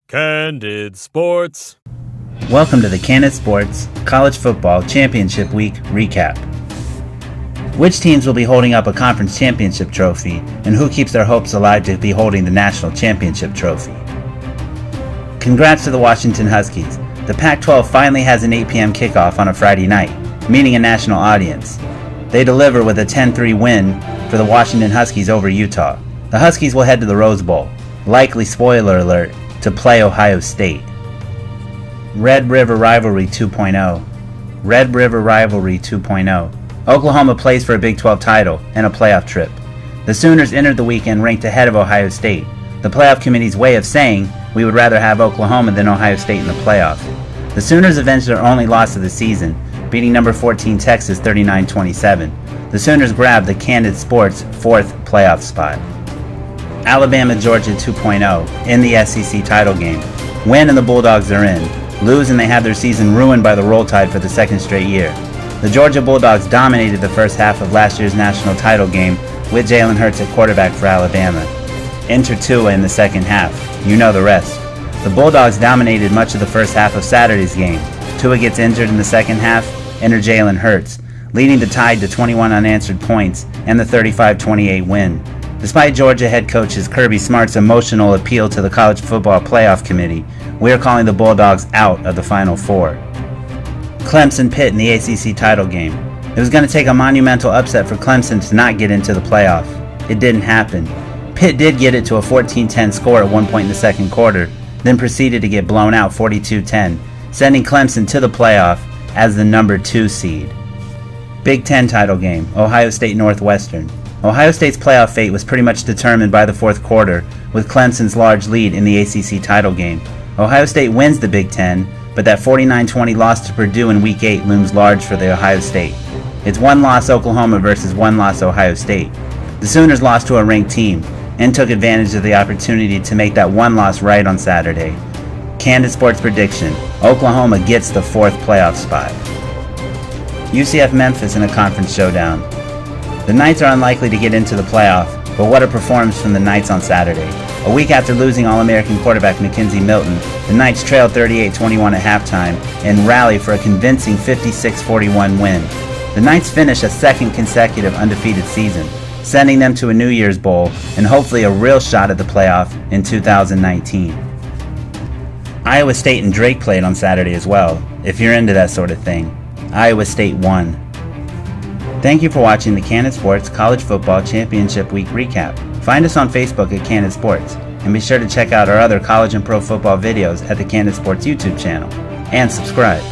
Candid Sports. Welcome to the Candid Sports College Football Championship Week Recap. Which teams will be holding up a conference championship trophy, and who keeps their hopes alive to be holding the national championship trophy? Congrats to the Washington Huskies. The Pac-12 finally has an 8 p.m. kickoff on a Friday night, meeting a national audience. They deliver with a 10-3 win for the Washington Huskies over Utah. The Huskies will head to the Rose Bowl, likely, spoiler alert, to play Ohio State. Red River Rivalry 2.0. Red River Rivalry 2.0. Oklahoma plays for a Big 12 title and a playoff trip. The Sooners entered the weekend ranked ahead of Ohio State. The playoff committee's way of saying we would rather have Oklahoma than Ohio State in the playoff. The Sooners avenged their only loss of the season, beating number 14 Texas 39-27. The Sooners grabbed the Candid Sports fourth playoff spot. Alabama-Georgia 2.0 in the SEC title game. Win and the Bulldogs are in. Lose and they have their season ruined by the Roll Tide for the second straight year. The Georgia Bulldogs dominated the first half of last year's national title game with Jalen Hurts at quarterback for Alabama. Enter Tua in the second half. You know the rest. The Bulldogs dominated much of the first half of Saturday's game. Tua gets injured in the second half. Enter Jalen Hurts, leading the Tide to 21 unanswered points and the 35-28 win. Despite Georgia head coach Kirby Smart's emotional appeal to the College Football Playoff Committee, we are calling the Bulldogs out of the Final Four. Clemson-Pitt in the ACC title game. It was going to take a monumental upset for Clemson to not get into the playoff. It didn't happen. Pitt did get it to a 14-10 score at one point in the second quarter, then proceeded to get blown out 42-10, sending Clemson to the playoff as the number 2 seed. Big Ten title game, Ohio State-Northwestern. Ohio State's playoff fate was pretty much determined by the fourth quarter, with Clemson's large lead in the ACC title game. Ohio State wins the Big Ten, but that 49-20 loss to Purdue in Week 8 looms large for the Ohio State. It's one-loss Oklahoma versus one-loss Ohio State. The Sooners lost to a ranked team and took advantage of the opportunity to make that one loss right on Saturday. Candid Sports prediction: Oklahoma gets the fourth playoff spot. UCF-Memphis in a conference showdown. The Knights are unlikely to get into the playoff, but what a performance from the Knights on Saturday. A week after losing All-American quarterback McKenzie Milton, the Knights trailed 38-21 at halftime and rally for a convincing 56-41 win. The Knights finish a second consecutive undefeated season, sending them to a New Year's Bowl and hopefully a real shot at the playoff in 2019. Iowa State and Drake played on Saturday as well, if you're into that sort of thing. Iowa State won. Thank you for watching the Candid Sports College Football Championship Week Recap. Find us on Facebook at Candid Sports, and be sure to check out our other college and pro football videos at the Candid Sports YouTube channel, and subscribe.